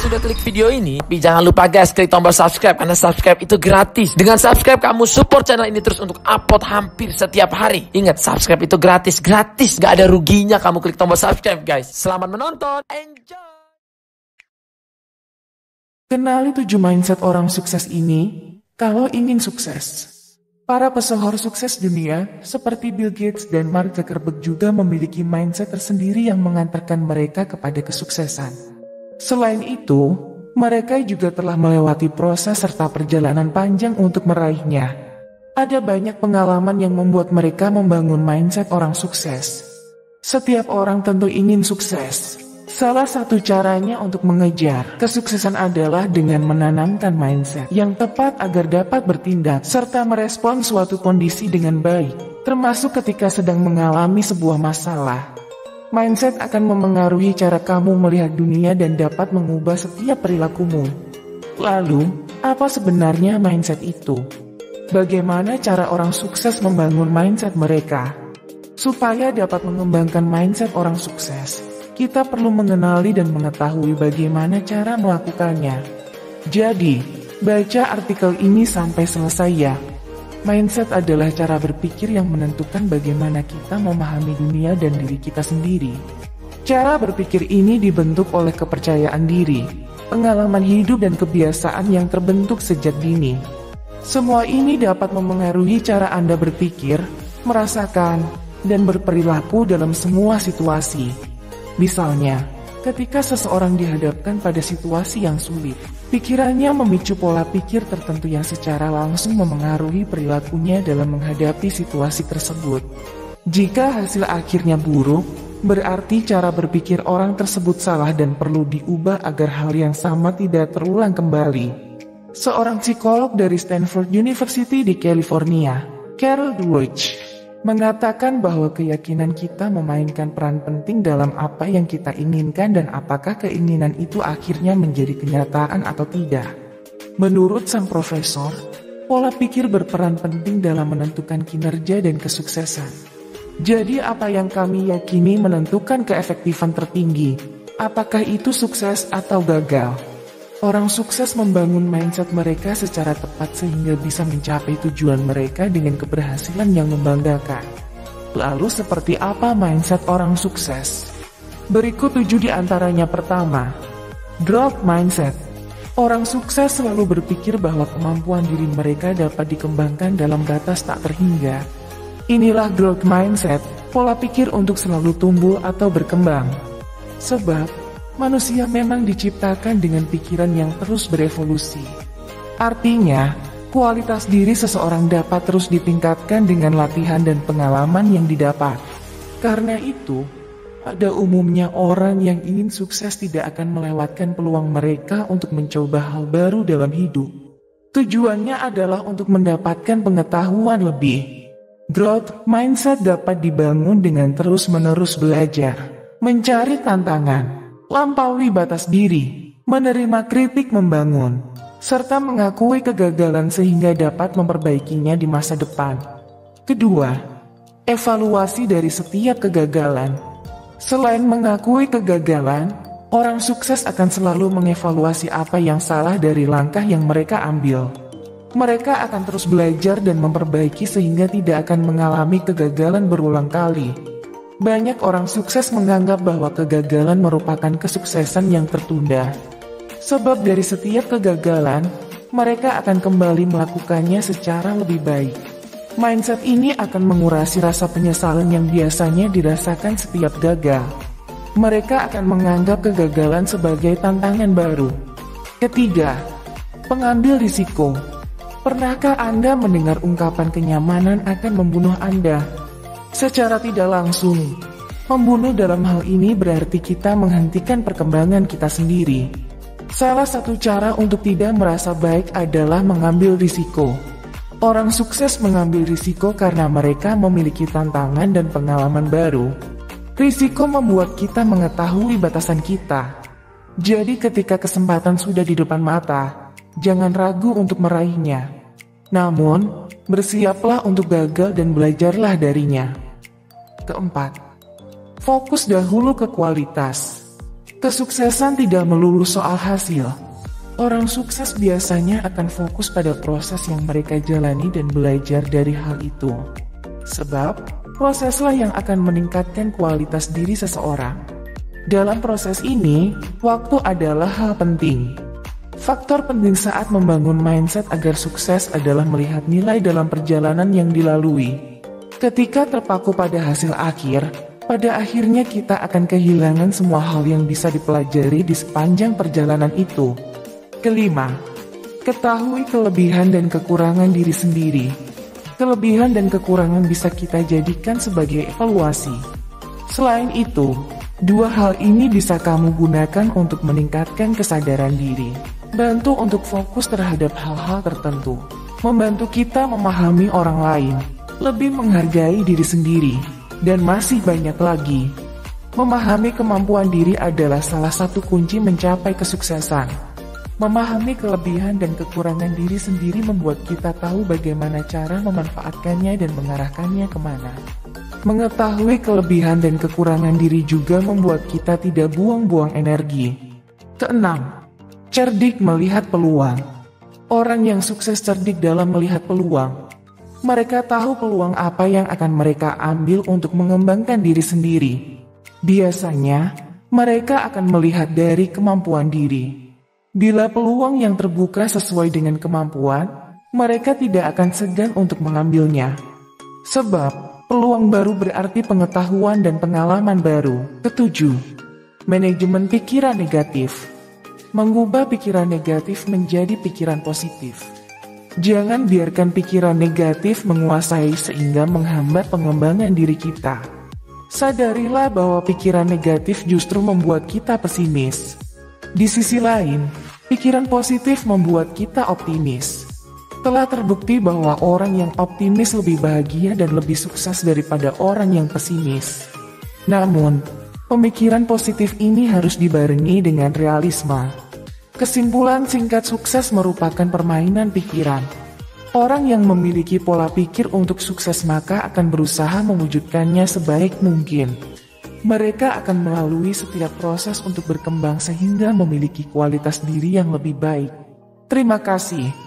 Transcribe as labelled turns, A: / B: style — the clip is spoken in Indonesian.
A: sudah klik video ini, tapi jangan lupa guys, klik tombol subscribe karena subscribe itu gratis. Dengan subscribe kamu support channel ini terus untuk upload hampir setiap hari. Ingat, subscribe itu gratis, gak ada ruginya kamu klik tombol subscribe guys. Selamat menonton, enjoy.
B: Kenali 7 mindset orang sukses ini kalau ingin sukses. Para pesohor sukses dunia seperti Bill Gates dan Mark Zuckerberg juga memiliki mindset tersendiri yang mengantarkan mereka kepada kesuksesan. Selain itu, mereka juga telah melewati proses serta perjalanan panjang untuk meraihnya. Ada banyak pengalaman yang membuat mereka membangun mindset orang sukses. Setiap orang tentu ingin sukses. Salah satu caranya untuk mengejar kesuksesan adalah dengan menanamkan mindset yang tepat agar dapat bertindak serta merespon suatu kondisi dengan baik, termasuk ketika sedang mengalami sebuah masalah. Mindset akan memengaruhi cara kamu melihat dunia dan dapat mengubah setiap perilakumu. Lalu, apa sebenarnya mindset itu? Bagaimana cara orang sukses membangun mindset mereka? Supaya dapat mengembangkan mindset orang sukses, kita perlu mengenali dan mengetahui bagaimana cara melakukannya. Jadi, baca artikel ini sampai selesai ya. Mindset adalah cara berpikir yang menentukan bagaimana kita memahami dunia dan diri kita sendiri. Cara berpikir ini dibentuk oleh kepercayaan diri, pengalaman hidup dan kebiasaan yang terbentuk sejak dini. Semua ini dapat memengaruhi cara Anda berpikir, merasakan, dan berperilaku dalam semua situasi. Misalnya, ketika seseorang dihadapkan pada situasi yang sulit, pikirannya memicu pola pikir tertentu yang secara langsung memengaruhi perilakunya dalam menghadapi situasi tersebut. Jika hasil akhirnya buruk, berarti cara berpikir orang tersebut salah dan perlu diubah agar hal yang sama tidak terulang kembali. Seorang psikolog dari Stanford University di California, Carol Dweck, mengatakan bahwa keyakinan kita memainkan peran penting dalam apa yang kita inginkan dan apakah keinginan itu akhirnya menjadi kenyataan atau tidak. Menurut sang profesor, pola pikir berperan penting dalam menentukan kinerja dan kesuksesan. Jadi apa yang kami yakini menentukan keefektifan tertinggi, apakah itu sukses atau gagal. Orang sukses membangun mindset mereka secara tepat sehingga bisa mencapai tujuan mereka dengan keberhasilan yang membanggakan. Lalu seperti apa mindset orang sukses? Berikut 7 di antaranya. Pertama, growth mindset. Orang sukses selalu berpikir bahwa kemampuan diri mereka dapat dikembangkan dalam batas tak terhingga. Inilah growth mindset, pola pikir untuk selalu tumbuh atau berkembang. Sebab, manusia memang diciptakan dengan pikiran yang terus berevolusi. Artinya, kualitas diri seseorang dapat terus ditingkatkan dengan latihan dan pengalaman yang didapat. Karena itu, pada umumnya orang yang ingin sukses tidak akan melewatkan peluang mereka untuk mencoba hal baru dalam hidup. Tujuannya adalah untuk mendapatkan pengetahuan lebih. Growth mindset dapat dibangun dengan terus-menerus belajar, mencari tantangan, lampaui batas diri, menerima kritik membangun, serta mengakui kegagalan sehingga dapat memperbaikinya di masa depan. Kedua, evaluasi dari setiap kegagalan. Selain mengakui kegagalan, orang sukses akan selalu mengevaluasi apa yang salah dari langkah yang mereka ambil. Mereka akan terus belajar dan memperbaiki sehingga tidak akan mengalami kegagalan berulang kali. Banyak orang sukses menganggap bahwa kegagalan merupakan kesuksesan yang tertunda. Sebab dari setiap kegagalan, mereka akan kembali melakukannya secara lebih baik. Mindset ini akan mengurangi rasa penyesalan yang biasanya dirasakan setiap gagal. Mereka akan menganggap kegagalan sebagai tantangan baru. Ketiga, pengambil risiko. Pernahkah Anda mendengar ungkapan kenyamanan akan membunuh Anda? Secara tidak langsung, membunuh dalam hal ini berarti kita menghentikan perkembangan kita sendiri. Salah satu cara untuk tidak merasa baik adalah mengambil risiko. Orang sukses mengambil risiko karena mereka memiliki tantangan dan pengalaman baru. Risiko membuat kita mengetahui batasan kita. Jadi ketika kesempatan sudah di depan mata, jangan ragu untuk meraihnya. Namun, bersiaplah untuk gagal dan belajarlah darinya. Keempat, fokus dahulu ke kualitas. Kesuksesan tidak melulu soal hasil. Orang sukses biasanya akan fokus pada proses yang mereka jalani dan belajar dari hal itu. Sebab, proseslah yang akan meningkatkan kualitas diri seseorang. Dalam proses ini, waktu adalah hal penting. Faktor penting saat membangun mindset agar sukses adalah melihat nilai dalam perjalanan yang dilalui. Ketika terpaku pada hasil akhir, pada akhirnya kita akan kehilangan semua hal yang bisa dipelajari di sepanjang perjalanan itu. Kelima, ketahui kelebihan dan kekurangan diri sendiri. Kelebihan dan kekurangan bisa kita jadikan sebagai evaluasi. Selain itu, dua hal ini bisa kamu gunakan untuk meningkatkan kesadaran diri. Bantu untuk fokus terhadap hal-hal tertentu. Membantu kita memahami orang lain, lebih menghargai diri sendiri, dan masih banyak lagi. Memahami kemampuan diri adalah salah satu kunci mencapai kesuksesan. Memahami kelebihan dan kekurangan diri sendiri membuat kita tahu bagaimana cara memanfaatkannya dan mengarahkannya kemana. Mengetahui kelebihan dan kekurangan diri juga membuat kita tidak buang-buang energi. Keenam, cerdik melihat peluang. Orang yang sukses cerdik dalam melihat peluang. Mereka tahu peluang apa yang akan mereka ambil untuk mengembangkan diri sendiri. Biasanya, mereka akan melihat dari kemampuan diri. Bila peluang yang terbuka sesuai dengan kemampuan, mereka tidak akan segan untuk mengambilnya. Sebab, peluang baru berarti pengetahuan dan pengalaman baru. Ketujuh, manajemen pikiran negatif. Mengubah pikiran negatif menjadi pikiran positif. Jangan biarkan pikiran negatif menguasai sehingga menghambat pengembangan diri kita. Sadarilah bahwa pikiran negatif justru membuat kita pesimis. Di sisi lain, pikiran positif membuat kita optimis. Telah terbukti bahwa orang yang optimis lebih bahagia dan lebih sukses daripada orang yang pesimis. Namun, pemikiran positif ini harus dibarengi dengan realisme. Kesimpulan singkat, sukses merupakan permainan pikiran. Orang yang memiliki pola pikir untuk sukses maka akan berusaha mewujudkannya sebaik mungkin. Mereka akan melalui setiap proses untuk berkembang sehingga memiliki kualitas diri yang lebih baik. Terima kasih.